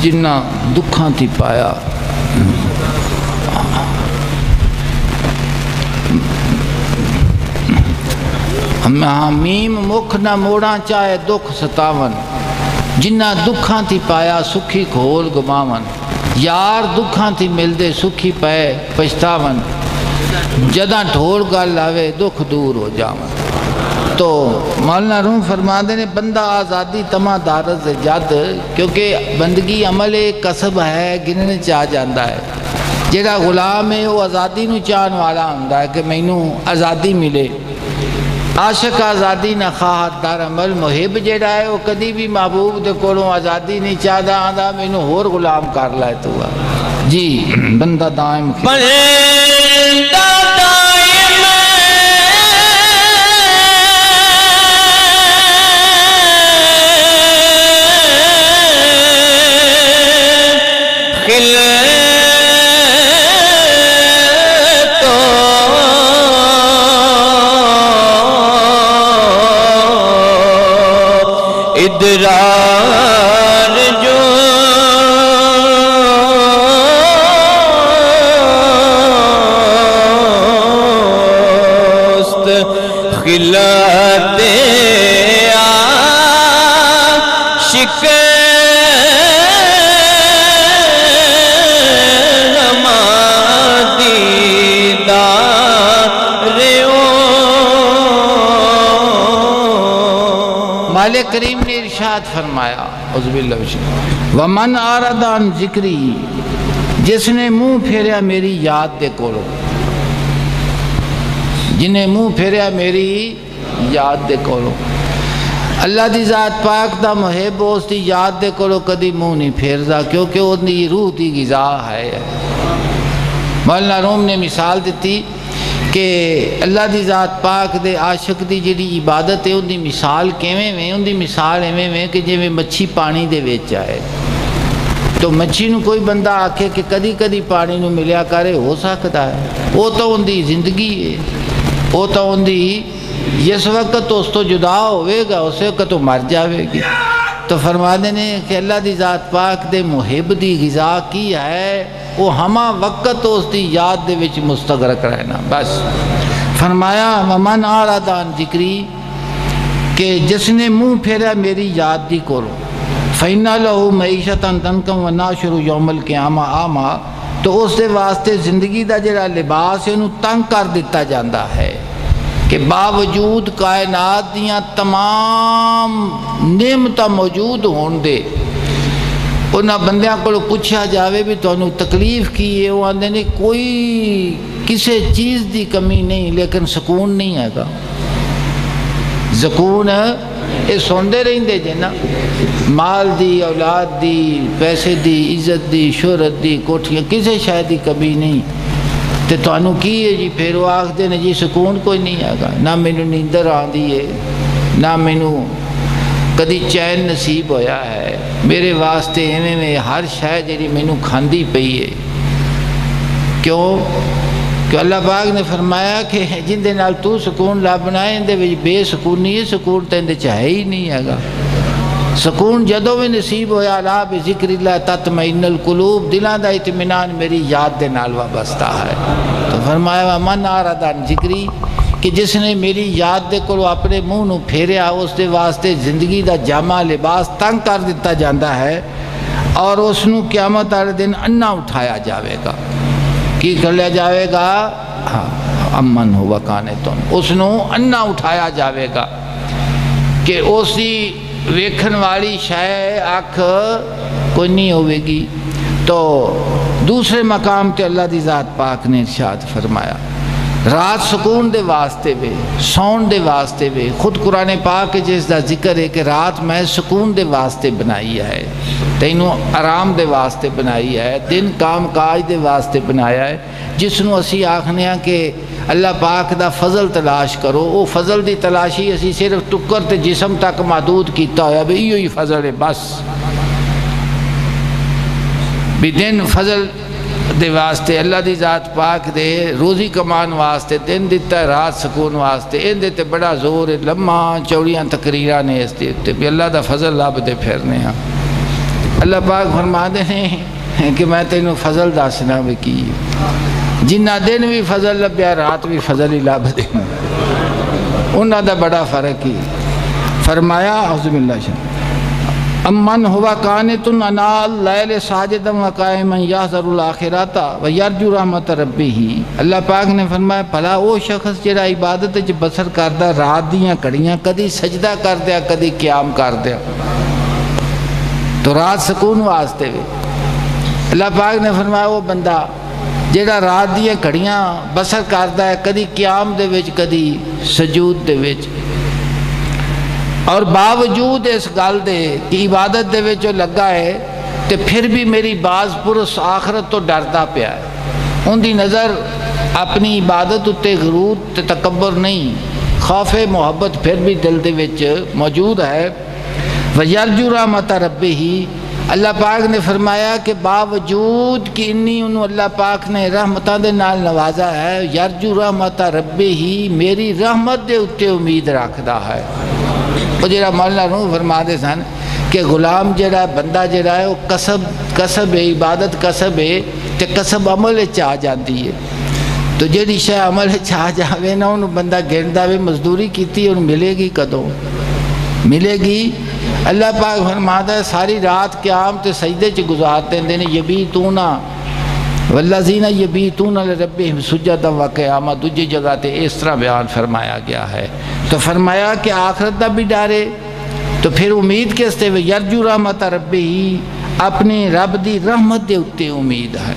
جنہ دکھاں تھی پایا میم مکھ نہ موڑاں چاہے دکھ ستاون، جنہ دکھاں تھی پایا سکھی کھول گماون، یار دکھاں تھی مل دے سکھی پے پچھتاون، جدہ ڈھول گل آوے دکھ دور ہو جاون۔ تو مولانا روم فرما دینے بندہ آزادی تمہ دارت جد، کیونکہ بندگی عمل کسب ہے، گننے چاہ جاندہ ہے۔ جیڑا غلام ہے وہ آزادی نو چاہن والا ہوندہ ہے کہ مینوں آزادی ملے، عاشق آزادی نہ خواہت دار عمل، محب جیڑا ہے وہ کدی بھی محبوب دے کولوں آزادی نہیں چاہتا، آندہ مینوں ہور غلام کر لائے تو جی بندہ دائم ادرار جو خلات عاشق مالک کریم نے ارشاد فرمایا وَمَنْ آرَدَ عَنْ ذِكْرِي، جس نے منہ پھیریا میری یاد دے کولو، جنہیں منہ پھیریا میری یاد دے کولو، اللہ دی ذات پاک دا محب اس دی یاد دے کولو کدی منہ نہیں پھیردا، کیونکہ وہ دی روح دی غذا ہے۔ مولانا روم نے مثال دیتی کہ اللہ دی ذات پاک دے عاشق دی جڑی عبادت ہے ان دی مثال کیویں میں، ان دی مثال ایویں میں کہ جویں مچھی پانی دے وچ آئے، تو مچھی نو کوئی بندہ آکھے کہ کدی کدی پانی نو ملیا کرے ہو سکتا ہے، وہ تو ان دی زندگی ہے، وہ تو ان دی جس وقت اس تو جدا ہوئے گا اس وقت تو مر جاوے گی۔ تو فرما دینے کہ اللہ دی ذات پاک دے محب دی غذا کی ہے، وہ ہما وقت اس دی یاد دے وچ مستغرق رہنا۔ بس فرمایا وَمَنْ آرَدَ عَنْ ذِكْرِي، کہ جس نے منہ پھیرا میری یاد دی کرو، فَإِنَّ لَهُ مَعِيشَةً ضَنْكًا وَنَحْشُرُهُ يَوْمَ الْقِيَامَةِ أَعْمَىٰ، تو اس دے واسطے زندگی دا جڑا لباس ہے انہوں تنگ کر دیتا جاندہ ہے کہ باوجود کائنات دیاں تمام نعمتاں موجود ہون دے، انہاں بندیاں کو پوچھا جاوے بھی تو انہوں تکلیف کی ہے، وہ آندے نے کوئی کسے چیز دی کمی نہیں لیکن سکون نہیں ہے گا۔ سکون یہ سوندے رہیں دے جنا، مال دی، اولاد دی، پیسے دی، عزت دی، شہرت دی، کوٹھیاں، کسے شاید دی کمی نہیں، تے تو انہوں کی ہے جی پھر وہ آکھ دے نے جی سکون کوئی نہیں ہے گا، نہ مینوں نیندر آندی ہے، نہ مینوں کدی چین نصیب ہویا ہے، میرے واسطے ایویں میں ہر شے جڑی مینوں کھاندی پئی ہے۔ کیوں کہ اللہ پاک نے فرمایا کہ جن دے نال تو سکون لبنا ہے ان دے وچ بے سکونی ہے، سکون تے اندے چاہے ہی نہیں ہے گا۔ سکون جدوں بھی نصیب ہویا الا بذکر اللہ تطمئن القلوب، دلاں دا اطمینان میری یاد دے نال وابستہ ہے۔ تو فرمایا وَمَنْ آرَدَ عَنْ ذِكْرِي، کہ جس نے میری یاد دے کولو اپنے منہ نو پھیریا اس دے واسطے زندگی دا جامع لباس تنگ کر دیتا جاندہ ہے اور اس نو قیامت والے دن انا اٹھایا جاوے گا. کی کر لیا جاوے گا؟ امن ہوا قانتن، اس نو انا اٹھایا جاوے گا کہ اسی ویکھن والی شے آنکھ کوئی نہیں ہوئے گی. تو دوسرے مقام تے اللہ دی ذات پاک نے ارشاد فرمایا رات سکون دے واسطے وے، سون دے واسطے وے. خود قرآن پاک جس دا ذکر ہے کہ رات میں سکون دے واسطے بنائی ہے، تینوں آرام دے واسطے بنائی ہے، دن کام کاج دے واسطے بنایا ہے. جس نو اسی آکھنے ہیں کہ اللہ پاک دا فضل تلاش کرو، وہ فضل دی تلاشی اسی صرف ٹکر تے جسم تک محدود کیتا ہوا بھی یہ ہی فضل ہے بس. بھی دن فضل دے واسطے اللہ دی ذات پاک دے روزی کمان واسطے دن دیتا ہے، رات سکون واسطے. ان دیتے بڑا زور ہے، لمحہ چوڑیاں تقریران نے اس دیتے بھی اللہ دا فضل لب دے پھرنے ہیں. اللہ پاک فرما دے ہیں کہ میں تینوں فضل داسنا بھی کی، جنہ دن بھی فضل لبیا رات بھی فضل ہی لب دے. انہاں دا بڑا فرق ہی فرمایا اعوذ باللہ شان امن ہوا قانتن انال لیل ساجدا وقائما یحذر الاخرۃ ویرجو رحمت ربہ. اللہ پاک نے فرمایا بھلا وہ شخص جڑا عبادت وچ بسر کردا رات دیاں کڑیاں کدی سجدہ کردیا کدی قیام کردیا تو رات سکون واسطے وے. اللہ پاک نے فرمایا وہ بندہ جڑا رات دیاں کڑیاں بسر کردا ہے کدی قیام دے وچ کدی سجود دے وچ، اور باوجود اس گل دے کہ عبادت دے وچ لگا ہے تے پھر بھی میری باز پرس آخرت تو ڈردا پیا ہے. ان دی نظر اپنی عبادت اتے غرور تے تکبر نہیں، خوف محبت پھر بھی دل دے وچ موجود ہے. وَيَرْجُو رَحْمَتَ رَبِّهِ. اللہ پاک نے فرمایا کہ باوجود کہ انی انہوں اللہ پاک نے رحمتاں دے نال نوازا ہے، یرجو رحمت ربِّهِ میری رحمت دے اتے امید رکھدا ہے. وہ جڑا مولانا روح فرما دے سن کہ غلام جڑا بندہ جڑا ہے وہ کسب ہے، عبادت کسب ہے تے کسب عمل چاہ جاندی ہے. تو جڑی شے عمل چاہ جاوے نا انہوں بندہ گردا وے مزدوری کیتی انہوں ملے گی کدوں ملے گی. اللہ پاک فرماتا ہے ساری رات قیام تے سجدے چ گزارتے ہیں یبیتون والذین یبیتون لربہم سجدا وقیاما. دوسری جگہ تے اس طرح بیان فرمایا گیا ہے. تو فرمایا کہ آخرت دا بھی ڈارے تو پھر امید کس تے یرجو رحمت ربہ اپنے رب دی رحمت دے اتے امید ہے،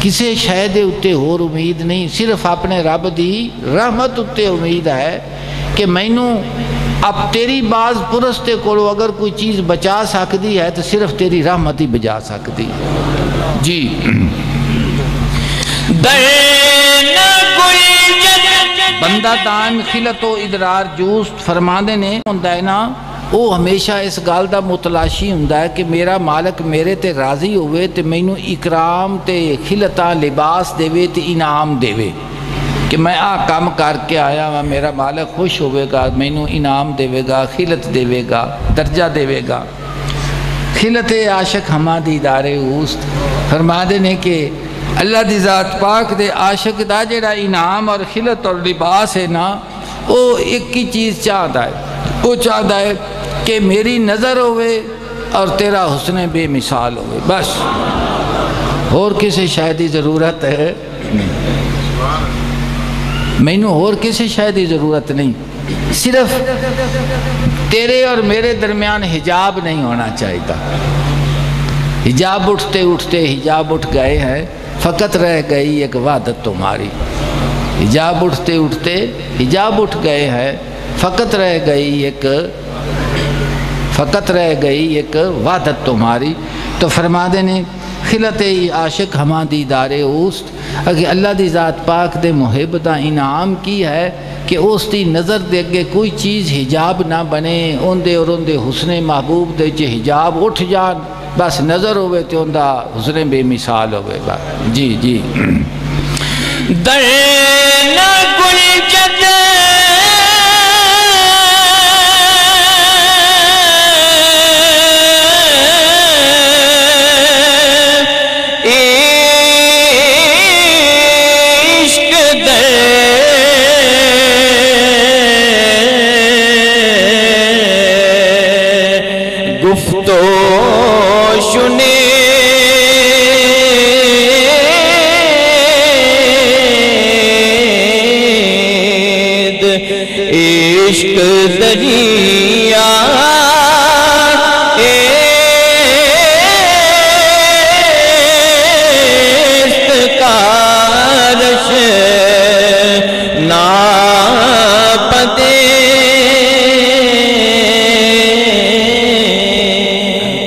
کسے شے دے اتے اور امید نہیں، صرف اپنے رب دی رحمت اتے امید ہے کہ مینوں اب تیری باز پرستے کو اگر کوئی چیز بچا سکتی ہے تو صرف تیری رحمت ہی بجا سکتی. جی بندہ دائم خلت و ادرار جوست فرماندے نے ہوندہ ہے نا، وہ ہمیشہ اس گال دا متلاشی ہوندہ ہے کہ میرا مالک میرے تے راضی ہوئے تے مینوں اکرام تے خلتاں لباس دے وے تے انعام دے وے کہ میں کام کر کے آیا ہوں، میرا مالک خوش ہوئے گا، مینوں انعام دے گا، خلت دے گا، درجہ دے گا. خلت عاشق ہما دی دارے اوست فرما دینے کہ اللہ دی ذات پاک دے عاشق دا جڑا انعام اور خلت اور لباس ہے نا وہ ایک ہی چیز چاہتا ہے، وہ چاہتا ہے کہ میری نظر ہوئے اور تیرا حسن بے مثال ہوئے، بس اور کسی شاید ضرورت ہے مینوں اور کسی شاید ضرورت نہیں. صرف تیرے اور میرے درمیان حجاب نہیں ہونا چاہیے. حجاب اٹھتے اٹھتے حجاب اٹھ گئے ہیں، فقط رہ گئی ایک وحدت تمہاری. حجاب اٹھتے اٹھتے حجاب اٹھ گئے ہیں، فقط رہ گئی ایک وحدت تمہاری. تو فرما دینے خلت عاشق ہما دیدار اوست اگر اللہ دی ذات پاک دے محب دا انعام کی ہے کہ اس دی نظر دے اگے کوئی چیز حجاب نہ بنے، ان دے اور ان دے حسن محبوب دے چے حجاب اٹھ جان، بس نظر ہوئے تے ان دا حسن بے مثال ہوئے. جی جی درنا گل جد عشق در عشق دریا کارش ناپتے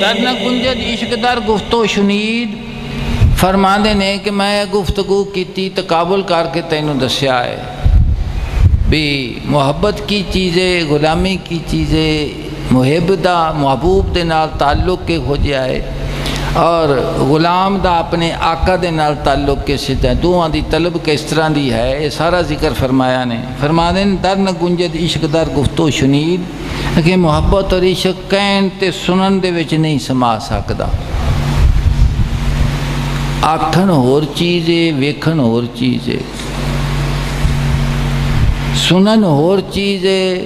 در نہ گنجد عشق در گفتو شنید فرماندے نے کہ میں گفتگو کیتی تقابل کر کے تینوں دسیا ہے بھی محبت کی چیزیں غلامی کی چیزیں محب دا محبوب دے نال تعلق کے ہو جائے اور غلام دا اپنے آقا دے نال تعلق کے سدھا دوہاں دی طلب کس طرح دی ہے یہ سارا ذکر فرمایا نے فرمانے در نہ گنجد عشق در گفتو شنید کہ محبت اور عشق کہن تے سنن دے وچ نہیں سما سکدا آکھن ہور چیز ہے ویکھن ہور چیز ہے سنن ہور چیز ہے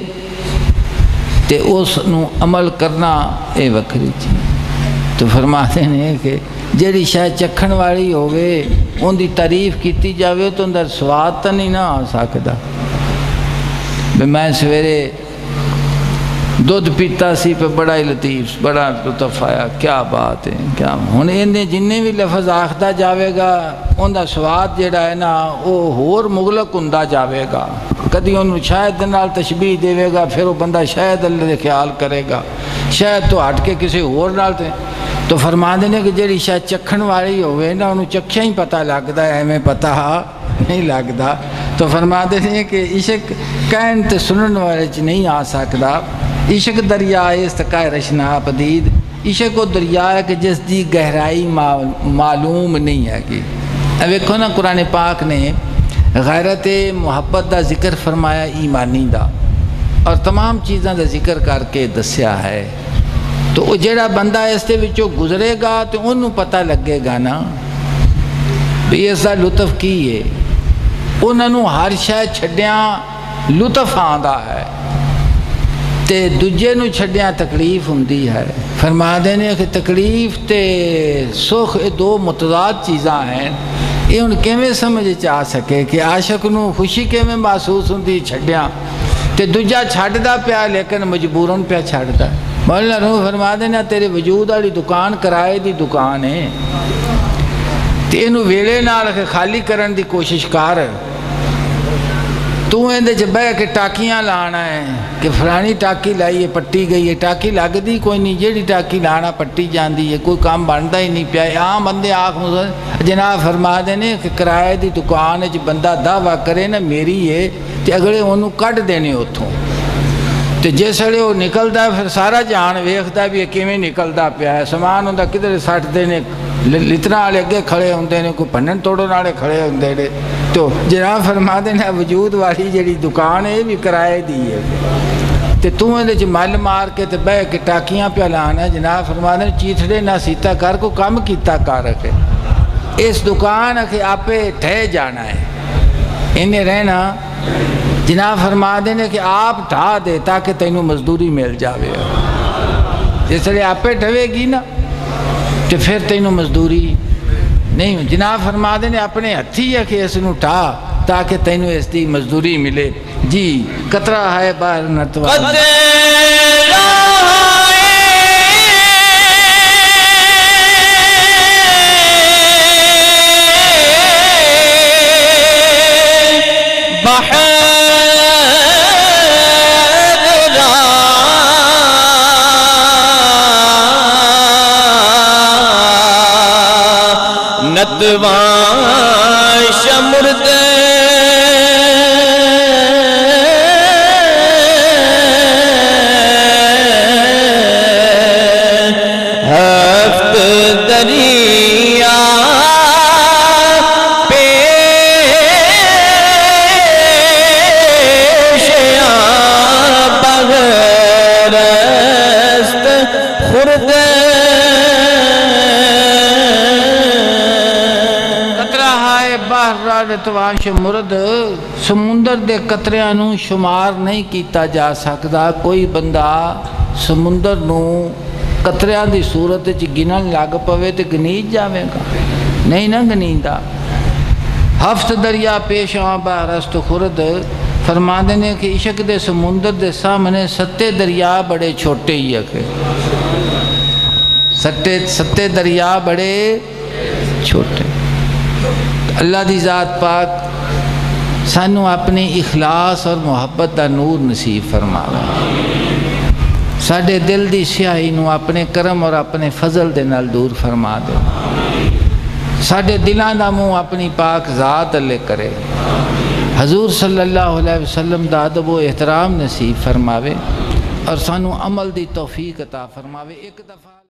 تے اس نو عمل کرنا اے وکری چیز تو فرماتے ہیں کہ جڑی شاید چکھن والی ہوئے ان دی تعریف کیتی جاوے تو اندر سواد تا نہیں نہ آ سکتا میں سویرے دودھ پیتا سی پہ بڑا ہی لطیف بڑا لطف آیا کیا بات ہے کیا ہونے اندے جننے بھی لفظ آخدہ جاوے گا ان دا سواد جڑا ہے نا وہ ہور مغلق ہندہ جاوے گا کدی انہوں شاید نال تشبیح دے گا پھر وہ بندہ شاید اللہ دے خیال کرے گا شاید تو ہٹ کے کسی اور نال تے تو فرما دینے کہ جڑی شاید چکھن والی ہوئے نا انہوں چکھیں ہی پتہ لگتا ہے ہمیں پتہ نہیں لگتا تو فرما دینے کہ عشق کہن تے سنن والے چ نہیں آ سکتا عشق دریا استقاء رشنا پدید عشق وہ دریا ہے کہ جس دی گہرائی معلوم نہیں ہے کہ ویکھو نا قرآن پاک نے غیرت محبت دا ذکر فرمایا ایمانی دا اور تمام چیزاں دا ذکر کر کے دسیا ہے تو وہ جڑا بندہ اس دے وچوں گزرے گا تو انہوں پتہ لگے گا نا بھی اس دا لطف کی ہے انہوں ہر شے چھڈیاں لطف آندا ہے تے دجے نو چھڈیاں تکلیف ہوندی ہے فرما دینے کہ تکلیف تے سکھ دو متضاد چیزاں ہیں یہ ان کیویں سمجھ چاہ سکے کہ عاشق نو خوشی کیویں محسوس ہوندی چھڈیاں تے دجا چھڈدا پیا لیکن مجبوراً پیا چھڈدا مولانا روح فرما دینا تیرے وجود والی دکان کرائے دی دکان ہے تے اینو ویلے نال خالی کرن دی کوشش کر تو اندے چ بہ کے ٹاکیاں لانا ہے کہ فلانی ٹاکی لائی ہے پٹی گئی ہے ٹاکی لگ دی کوئی نہیں جیڑی ٹاکی لانا پٹی جاندی ہے کوئی کام بنتا ہی نہیں پیا عام بندے آنکھ جناب فرما دینے کہ کرائے دی دکان ہے بندہ دعویٰ کرے نا میری ہے تے اگلے انہوں کٹ دینے اتھوں تے جیسے وہ نکلتا ہے پھر سارا جہان ویکھدا بھی کیویں نکلتا پیا ہے سامان ہوندا کدھر سٹ دینے لتنا والے اگے کھڑے ہوندے نے کوئی پنن توڑن والے کھڑے ہوندے نے تو جناب فرما دینا وجود والی جڑی دکان ہے یہ بھی کرائے دی ہے تے تو اندے چ مل مار کے تے بہ کے ٹاکیاں پیا لانا جناب فرما دینا چیتھڑے نہ سیتا کر کو کم کیتا کر کے اس دکان کے آپے ٹھہ جانا ہے انہیں رہنا جناب فرما دینے کہ آپ ڈھا دے تاکہ تینوں مزدوری مل جاوے جس لئے آپے ڈھوے گی نا تو پھر تینوں مزدوری نہیں جناب فرما دینے اپنے ہتھی ہے کہ اس نو ڈھا تاکہ تینوں اس دی مزدوری ملے جی قطرہ ہے باہر نتوان نتوان شمرد ہفت دریا پیش بغرست خرد نتوان شمرد سمندر دے قطریاں نو شمار نہیں کیتا جا سکتا کوئی بندہ سمندر نو قطریاں دی صورت چ گنن لگ پوے تے گنیج جاوے گا نہیں نہ گنیندا ہفت دریا پیش آن بہرست خرد فرماندے نے کہ عشق دے سمندر دے سامنے ستے دریا بڑے چھوٹے ہی ہے، ستے دریا بڑے چھوٹے۔ اللہ دی ذات پاک سانو اپنی اخلاص اور محبت دا نور نصیب فرماوے، ساڈے دل دی سیاہی نو اپنے کرم اور اپنے فضل دے نال دور فرما دے، ساڈے دلاں دا منہ اپنی پاک ذات اللہ کرے، حضور صلی اللہ علیہ وسلم دا ادب و احترام نصیب فرماوے اور سانو عمل دی توفیق عطا فرماوے۔ ایک دفعہ